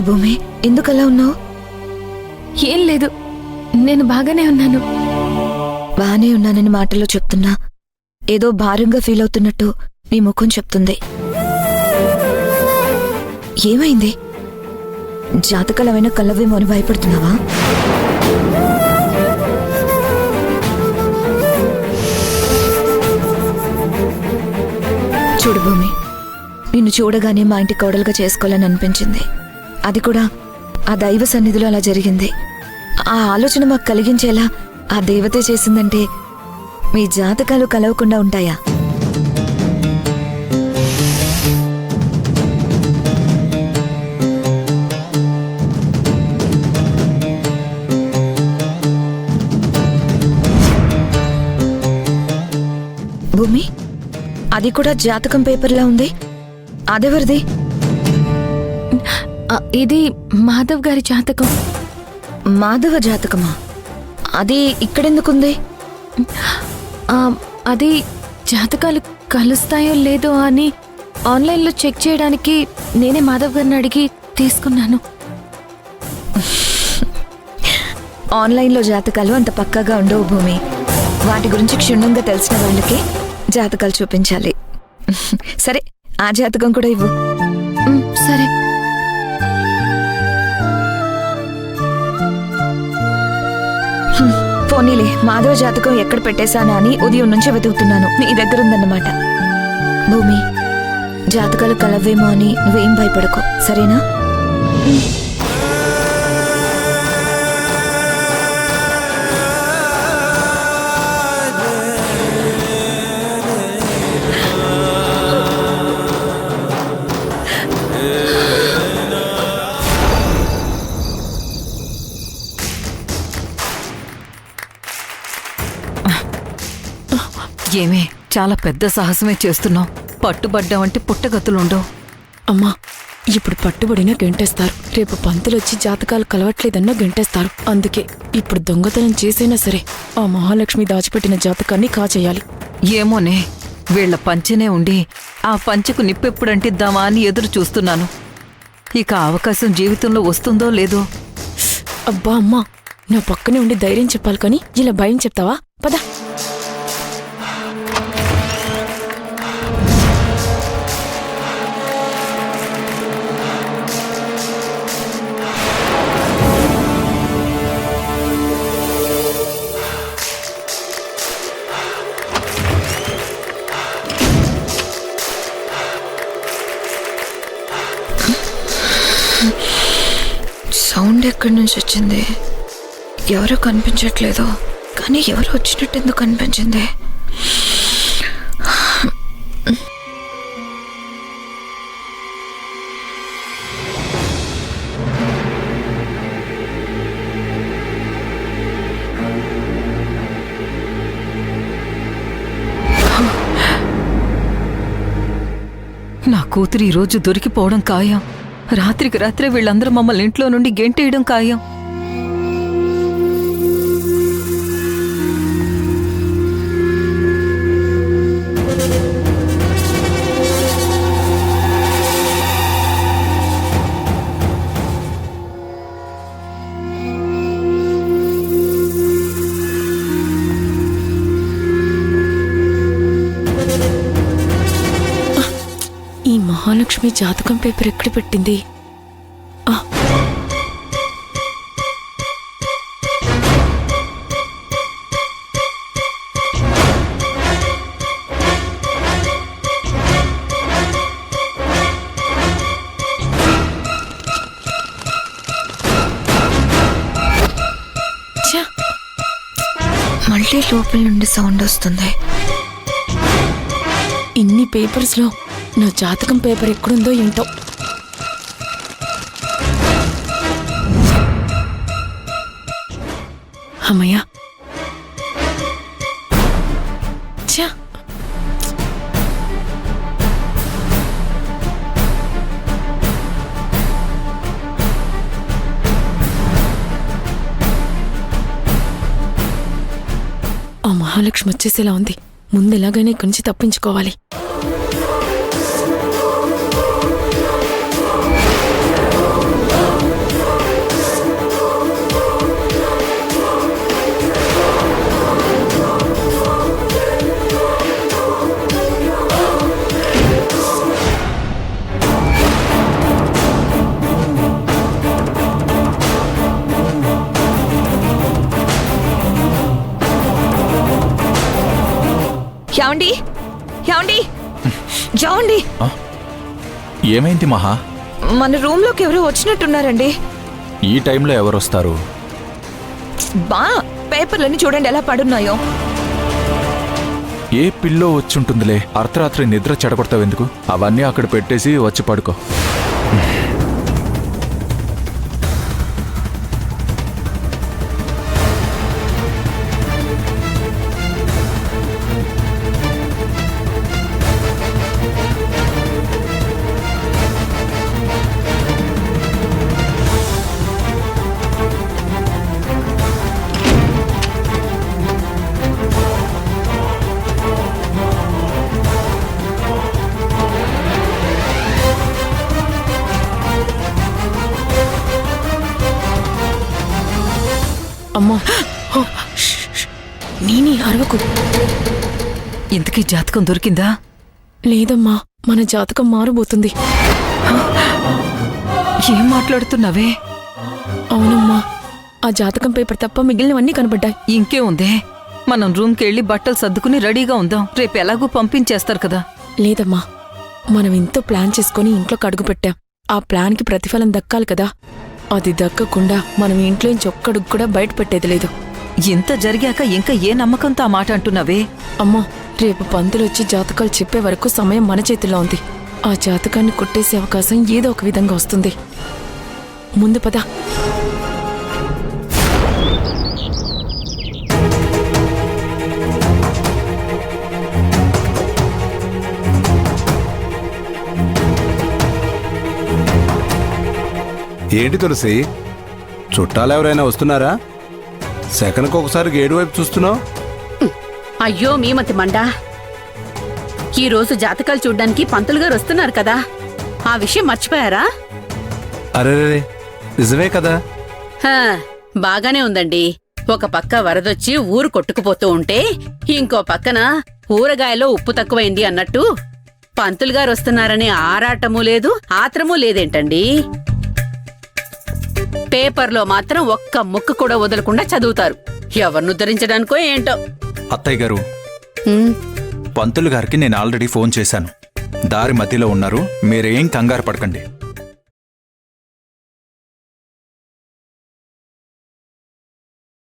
భూమి, ఎందుకలా ఉన్నావు? ఏం లేదు, నేను బాగానే ఉన్నాను. బానే ఉన్నానని మాటల్లో చెప్తున్నా ఏదో భారంగా ఫీల్ అవుతున్నట్టు నీ ముఖం చెప్తుంది. ఏమైంది? జాతకాలమైన కళ్ళవేమో అని భయపడుతున్నావా? చూడు భూమి, నిన్ను చూడగానే మా ఇంటి కోడలుగా చేసుకోవాలని అనిపించింది. అది కూడా ఆ దైవ సన్నిధిలో అలా జరిగింది. ఆ ఆలోచన మాకు కలిగించేలా ఆ దేవతే చేసిందంటే మీ జాతకాలు కలవకుండా ఉంటాయా? భూమి, అది కూడా జాతకం పేపర్లా ఉంది. అదెవరిది? ఇది మాధవ్ గారి జాతకం. మాధవ జాతకమా? అది ఇక్కడెందుకుంది? అది జాతకాలు కలుస్తాయో లేదో అని ఆన్లైన్లో చెక్ చేయడానికి నేనే మాధవ్ గారిని అడిగి తీసుకున్నాను. ఆన్లైన్లో జాతకాలు అంత పక్కాగా ఉండవు భూమి. వాటి గురించి క్షుణ్ణంగా తెలిసిన వాళ్ళకి జాతకాలు చూపించాలి. సరే, ఆ జాతకం కూడా ఇవ్వు. సరే. పోనీలే, మాధవ జాతకం ఎక్కడ పెట్టేశానా అని ఉదయం నుంచి వెతుకుతున్నాను. నీ దగ్గర ఉందన్నమాట. భూమి, జాతకాలు కలవేమో అని నువ్వేం భయపడకు, సరేనా? ఏమే, చాలా పెద్ద సాహసమే చేస్తున్నావు. పట్టుబడ్డావంటే పుట్టగతులుండవు. అమ్మా, ఇప్పుడు పట్టుబడినా గెంటేస్తారు. రేపు పంతులొచ్చి జాతకాలు కలవట్లేదన్నా గెంటేస్తారు. అందుకే ఇప్పుడు దొంగతనం చేసైనా సరే ఆ మహాలక్ష్మి దాచిపెట్టిన జాతకాన్ని కాచేయాలి. ఏమోనే, వీళ్ల పంచెనే ఉండి ఆ పంచెకు నిప్పెప్పుడంటిద్దామా అని ఎదురు చూస్తున్నాను. ఇక అవకాశం జీవితంలో వస్తుందో లేదో. అబ్బా అమ్మా, నా పక్కనే ఉండి ధైర్యం చెప్పాలి కానీ ఇలా భయం చెప్తావా? పద. సౌండ్ ఎక్కడి నుంచి వచ్చింది? ఎవరో కనిపించట్లేదు, కానీ ఎవరో వచ్చినట్టు ఎందుకు కనిపించింది? నా కూతురు ఈరోజు దొరికిపోవడం ఖాయం. రాత్రికి రాత్రే వీళ్ళందరూ మమ్మల్ని ఇంట్లో నుండి గెంటేయడం ఖాయం. ఈ మహాలక్ష్మి జాతకం పేపర్ ఎక్కడ పెట్టింది? మళ్ళీ లోపల నుండి సౌండ్ వస్తుంది. ఇన్ని పేపర్స్లో నా జాతకం పేపర్ ఎక్కడుందో ఏంటో. అమ్మయ్యా, ఛా, ఆ మహాలక్ష్మి వచ్చేసేలా ఉంది. ముందెలాగైనా ఇక్కడి నుంచి తప్పించుకోవాలి. ఏమండి ఏమండి ఏమండి ఏమైంది మహా? మన రూమ్ లోకి ఎవరో వచ్చినట్టున్నారండి. ఈ టైంలో ఎవరొస్తారు? బా పేపర్లన్నీ చూడండి ఎలా పడున్నాయో. ఏ పిల్లో వచ్చుంటుందిలే. అర్ధరాత్రి నిద్ర చెడగొడతావెందుకు? అవన్నీ అక్కడ పెట్టేసి వచ్చి పడుకో. అమ్మా నేనే అరవకు. ఇంతకీ జాతకం దొరికిందా? లేదమ్మా, మన జాతకం మారబోతుంది. ఏం మాట్లాడుతున్నావే? అవునమ్మా, ఆ జాతకం పేపర్ తప్ప మిగిలినవన్నీ కనబడ్డాయి. ఇంకే ఉందే, మనం రూమ్కి వెళ్ళి బట్టలు సర్దుకుని రెడీగా ఉందాం. రేపు ఎలాగూ పంపించేస్తారు కదా. లేదమ్మా, మనం ఎంతో ప్లాన్ చేసుకుని ఇంట్లోకి అడుగు పెట్టాం. ఆ ప్లాన్కి ప్రతిఫలం దక్కాలి కదా. అది దక్కకుండా మనం ఇంట్లోంచి ఒక్కడుగు కూడా బయట పెట్టేది లేదు. ఇంత జరిగాక ఇంకా ఏ నమ్మకంతో ఆ మాట అంటున్నావే? అమ్మా, రేపు పంతులొచ్చి జాతకాలు చెప్పే వరకు సమయం మన చేతిలో ఉంది. ఆ జాతకాన్ని కొట్టేసే అవకాశం ఏదో ఒక విధంగా వస్తుంది. ముందు పద. ఏంటి తులసి, చుట్టాలెవరైనా వస్తున్నారా? సెకన్కి ఒకసారి గేడు వైపు చూస్తున్నావు. అయ్యో మీమతి మండా, ఈరోజు జాతకాలు చూడ్డానికి పంతులు గారు వస్తున్నారు కదా, ఆ విషయం మర్చిపోయారా? అరే నిజమే కదా. హా, బాగానే ఉందండి. ఒక పక్క వరదొచ్చి ఊరు కొట్టుకుపోతూ ఉంటే ఇంకో పక్కన ఊరగాయలో ఉప్పు తక్కువైంది అన్నట్టు పంతులు గారు వస్తున్నారనే ఆరాటమూ లేదు, ఆత్రమూ లేదేంటండి? పేపర్లో మాత్రం ఒక్క ముక్క కూడా వదలకుండా చదువుతారు. ఎవరిని ఉద్ధరించడానికో ఏంటో. అత్తయ్య గారు, ఉమ్, పంతులు గారికి నేను ఆల్రెడీ ఫోన్ చేశాను. దారి మధ్యలో ఉన్నారు, మీరేం కంగారు పడకండి.